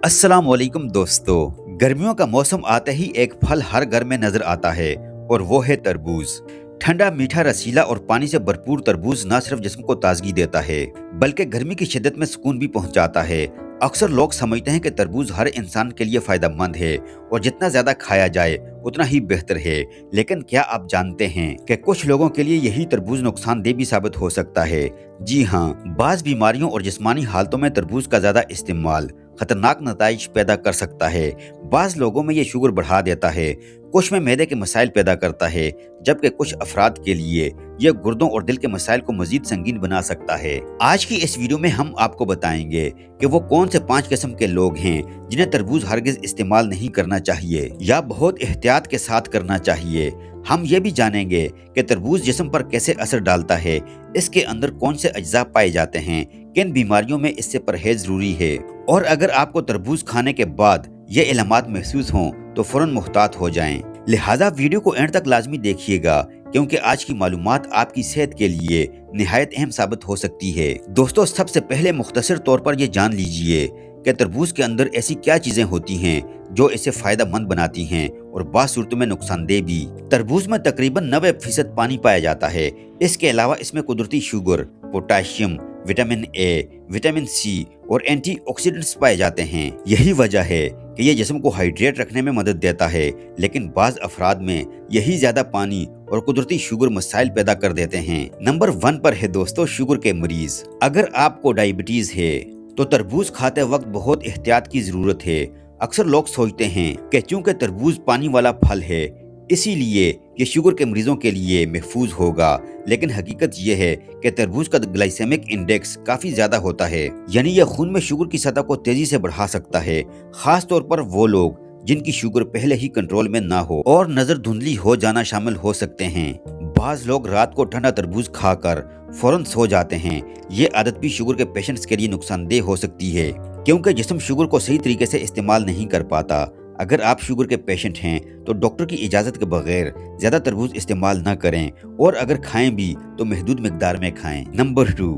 अस्सलाम वालेकुम दोस्तों। गर्मियों का मौसम आते ही एक फल हर घर में नजर आता है और वो है तरबूज। ठंडा मीठा रसीला और पानी से भरपूर तरबूज न सिर्फ जिस्म को ताजगी देता है बल्कि गर्मी की शिद्दत में सुकून भी पहुंचाता है। अक्सर लोग समझते हैं कि तरबूज हर इंसान के लिए फायदेमंद है और जितना ज्यादा खाया जाए उतना ही बेहतर है। लेकिन क्या आप जानते हैं कि कुछ लोगों के लिए यही तरबूज नुकसानदेह भी साबित हो सकता है? जी हाँ, बाज बीमारियों और जिस्मानी हालतों में तरबूज का ज्यादा इस्तेमाल खतरनाक नताइज पैदा कर सकता है। बाज लोगों में ये शुगर बढ़ा देता है, कुछ में मैदे के मसाइल पैदा करता है, जबकि कुछ अफराद के लिए यह गुर्दों और दिल के मसाइल को मजीद संगीन बना सकता है। आज की इस वीडियो में हम आपको बताएंगे कि वो कौन से 5 किस्म के लोग हैं जिन्हें तरबूज हरगिज इस्तेमाल नहीं करना चाहिए या बहुत एहतियात के साथ करना चाहिए। हम ये भी जानेंगे कि तरबूज जिस्म पर कैसे असर डालता है, इसके अंदर कौन से अज्जा पाए जाते हैं, किन बीमारियों में इससे परहेज जरूरी है, और अगर आपको तरबूज खाने के बाद ये इलामात महसूस हों तो फौरन मुहतात हो जाएं। लिहाजा वीडियो को एंड तक लाजमी देखिएगा क्योंकि आज की मालूमात आपकी सेहत के लिए निहायत अहम साबित हो सकती है। दोस्तों, सबसे पहले मुख्तसर तौर पर ये जान लीजिए कि तरबूज के अंदर ऐसी क्या चीजें होती हैं जो इसे फायदेमंद बनाती हैं और बाज़ सूरतों में नुकसानदेह भी। तरबूज में तकरीबन 90% पानी पाया जाता है। इसके अलावा इसमें कुदरती sugar, potassium, vitamin A, vitamin C और एंटीऑक्सीडेंट्स पाए जाते हैं। यही वजह है कि ये जिस्म को हाइड्रेट रखने में मदद देता है, लेकिन बाज़ अफराद में यही ज्यादा पानी और कुदरती शुगर मसाइल पैदा कर देते हैं। नंबर 1 पर है दोस्तों शुगर के मरीज। अगर आपको डायबिटीज है तो तरबूज खाते वक्त बहुत एहतियात की जरूरत है। अक्सर लोग सोचते हैं कि चूंकि तरबूज पानी वाला फल है इसीलिए ये शुगर के मरीजों के लिए महफूज होगा, लेकिन हकीकत ये है कि तरबूज का ग्लाइसेमिक इंडेक्स काफी ज्यादा होता है, यानी यह खून में शुगर की सतह को तेजी से बढ़ा सकता है, खास तौर पर वो लोग जिनकी शुगर पहले ही कंट्रोल में ना हो, और नजर धुंधली हो जाना शामिल हो सकते हैं। बाज लोग रात को ठंडा तरबूज खाकर फौरन सो जाते हैं। ये आदत भी शुगर के पेशेंट्स के लिए नुकसानदेह हो सकती है क्योंकि जिस्म शुगर को सही तरीके से इस्तेमाल नहीं कर पाता। अगर आप शुगर के पेशेंट हैं तो डॉक्टर की इजाजत के बगैर ज्यादा तरबूज इस्तेमाल न करें, और अगर खाएं भी तो महदूद मिकदार में खाएं। नंबर 2,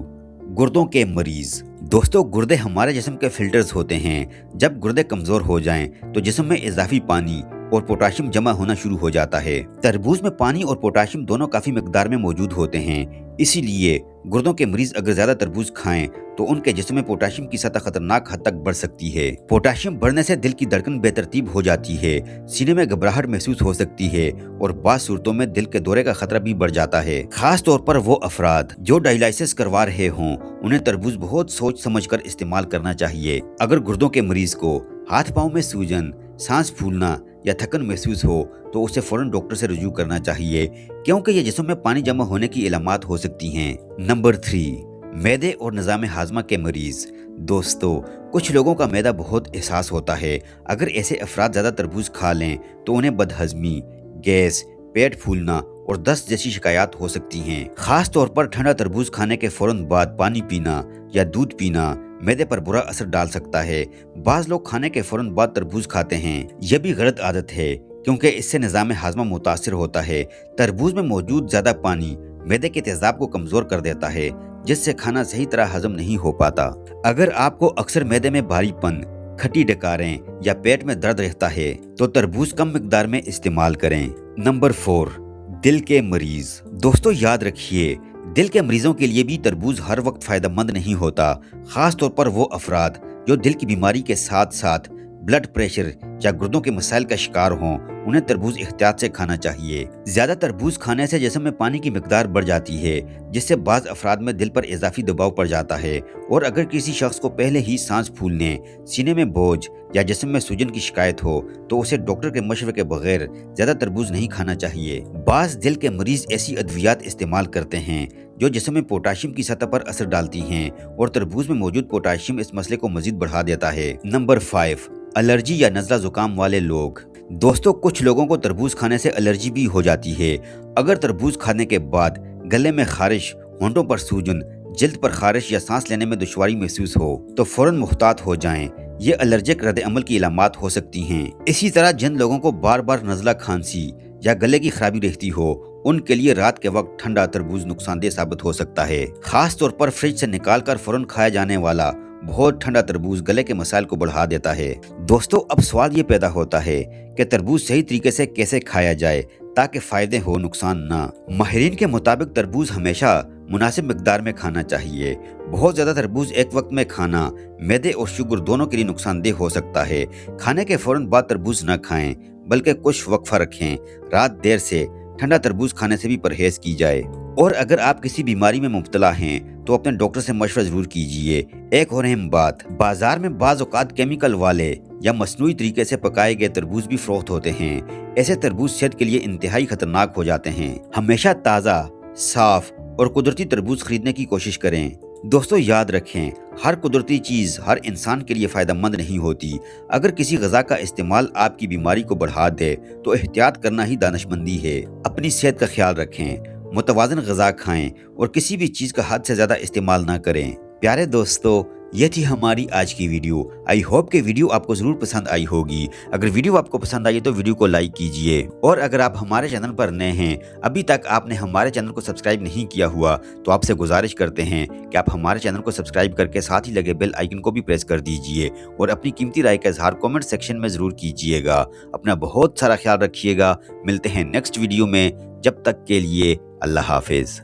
गुर्दों के मरीज। दोस्तों, गुर्दे हमारे जिस्म के फिल्टर्स होते हैं। जब गुर्दे कमजोर हो जाएं तो जिस्म में इजाफी पानी और पोटाशियम जमा होना शुरू हो जाता है। तरबूज में पानी और पोटाशियम दोनों काफी मिकदार में मौजूद होते हैं, इसीलिए गुर्दों के मरीज अगर ज्यादा तरबूज खाएं तो उनके जिस्म में पोटाशियम की सतह खतरनाक हद तक बढ़ सकती है। पोटाशियम बढ़ने से दिल की धड़कन बेतरतीब हो जाती है, सीने में घबराहट महसूस हो सकती है और बाज़ सूरतों में दिल के दौरे का खतरा भी बढ़ जाता है। खास तौर पर वो अफराद जो डायलिसिस करवा रहे हों उन्हें तरबूज बहुत सोच समझ कर इस्तेमाल करना चाहिए। अगर गुर्दों के मरीज को हाथ पाँव में सूजन, सांस फूलना या थकन महसूस हो तो उसे फौरन डॉक्टर से रुजू करना चाहिए क्योंकि ये जिस्म में पानी जमा होने की इलामात हो सकती हैं। नंबर 3, मैदे और निज़ाम हाजमा के मरीज। दोस्तों, कुछ लोगों का मैदा बहुत एहसास होता है। अगर ऐसे अफराद ज्यादा तरबूज खा लें तो उन्हें बदहजमी, गैस, पेट फूलना और दस्त जैसी शिकायत हो सकती हैं। खास तौर पर ठंडा तरबूज खाने के फौरन बाद पानी पीना या दूध पीना मैदे पर बुरा असर डाल सकता है। बाज लोग खाने के फौरन बाद तरबूज खाते हैं। यह भी गलत आदत है क्योंकि इससे निज़ाम हाजमा मुतासिर होता है। तरबूज में मौजूद ज्यादा पानी मैदे के तेजाब को कमजोर कर देता है, जिससे खाना सही तरह हजम नहीं हो पाता। अगर आपको अक्सर मैदे में भारीपन, खट्टी डकारें या पेट में दर्द रहता है तो तरबूज कम मिकदार में इस्तेमाल करें। नंबर 4, दिल के मरीज। दोस्तों, याद रखिए दिल के मरीजों के लिए भी तरबूज हर वक्त फायदेमंद नहीं होता। खास तौर पर वो अफराद जो दिल की बीमारी के साथ साथ ब्लड प्रेशर या गुर्दों के मसाइल का शिकार हों उन्हें तरबूज एहतियात से खाना चाहिए। ज्यादा तरबूज खाने से जिस्म में पानी की मिकदार बढ़ जाती है, जिससे बाज़ अफराद में दिल पर इजाफी दबाव पड़ जाता है, और अगर किसी शख्स को पहले ही सांस फूलने, सीने में बोझ या जिस्म में सूजन की शिकायत हो तो उसे डॉक्टर के मशवरे के बगैर ज्यादा तरबूज नहीं खाना चाहिए। बाज़ दिल के मरीज ऐसी अद्वियात इस्तेमाल करते हैं जो जिस्म में पोटाशियम की सतह पर असर डालती हैं, और तरबूज में मौजूद पोटाशियम इस मसले को मजीद बढ़ा देता है। नंबर 5, एलर्जी या नज़ला जुकाम वाले लोग। दोस्तों, कुछ लोगों को तरबूज खाने से एलर्जी भी हो जाती है। अगर तरबूज खाने के बाद गले में खारिश, होंठों पर सूजन, जल्द पर खारिश या सांस लेने में दुश्वारी महसूस हो तो फौरन मुहतात हो जाएं। ये एलर्जिक रद्द अमल की इलामात हो सकती हैं। इसी तरह जिन लोगों को बार बार नज़ला, खांसी या गले की खराबी रहती हो उनके लिए रात के वक्त ठंडा तरबूज नुकसानदेह साबित हो सकता है। खास तौर पर फ्रिज से निकाल कर फौरन खाया जाने वाला बहुत ठंडा तरबूज गले के मसाइल को बढ़ा देता है। दोस्तों, अब सवाल ये पैदा होता है कि तरबूज सही तरीके से कैसे खाया जाए ताकि फायदे हो, नुकसान ना। माहिरीन के मुताबिक तरबूज हमेशा मुनासिब मिकदार में खाना चाहिए। बहुत ज्यादा तरबूज एक वक्त में खाना मैदे और शुगर दोनों के लिए नुकसानदेह हो सकता है। खाने के फौरन बाद तरबूज न खाएं, बल्कि कुछ वक्फा रखें। रात देर से ठंडा तरबूज खाने से भी परहेज की जाए। और अगर आप किसी बीमारी में मुब्तला हैं तो अपने डॉक्टर से मशवरा जरूर कीजिए। एक और अहम बात, बाजार में बाज़ औक़ात केमिकल वाले या मसनूई तरीके से पकाए गए तरबूज भी फरोख्त होते हैं। ऐसे तरबूज सेहत के लिए इंतहाई खतरनाक हो जाते हैं। हमेशा ताज़ा, साफ और कुदरती तरबूज खरीदने की कोशिश करें। दोस्तों, याद रखें, हर कुदरती चीज़ हर इंसान के लिए फ़ायदेमंद नहीं होती। अगर किसी ग़िज़ा का इस्तेमाल आपकी बीमारी को बढ़ा दे तो एहतियात करना ही दानिशमंदी है। अपनी सेहत का ख्याल रखें, मुतवाज़िन ग़िज़ा खाएं और किसी भी चीज़ का हद से ज़्यादा इस्तेमाल ना करें। प्यारे दोस्तों, ये थी हमारी आज की वीडियो। आई होप कि वीडियो आपको ज़रूर पसंद आई होगी। अगर वीडियो आपको पसंद आई तो वीडियो को लाइक कीजिए। और अगर आप हमारे चैनल पर नए हैं, अभी तक आपने हमारे चैनल को सब्सक्राइब नहीं किया हुआ, तो आपसे गुजारिश करते हैं कि आप हमारे चैनल को सब्सक्राइब करके साथ ही लगे बेल आइकन को भी प्रेस कर दीजिए और अपनी कीमती राय का इजहार कमेंट सेक्शन में ज़रूर कीजिएगा। अपना बहुत सारा ख्याल रखिएगा। मिलते हैं नेक्स्ट वीडियो में। जब तक के लिए अल्लाह हाफिज़।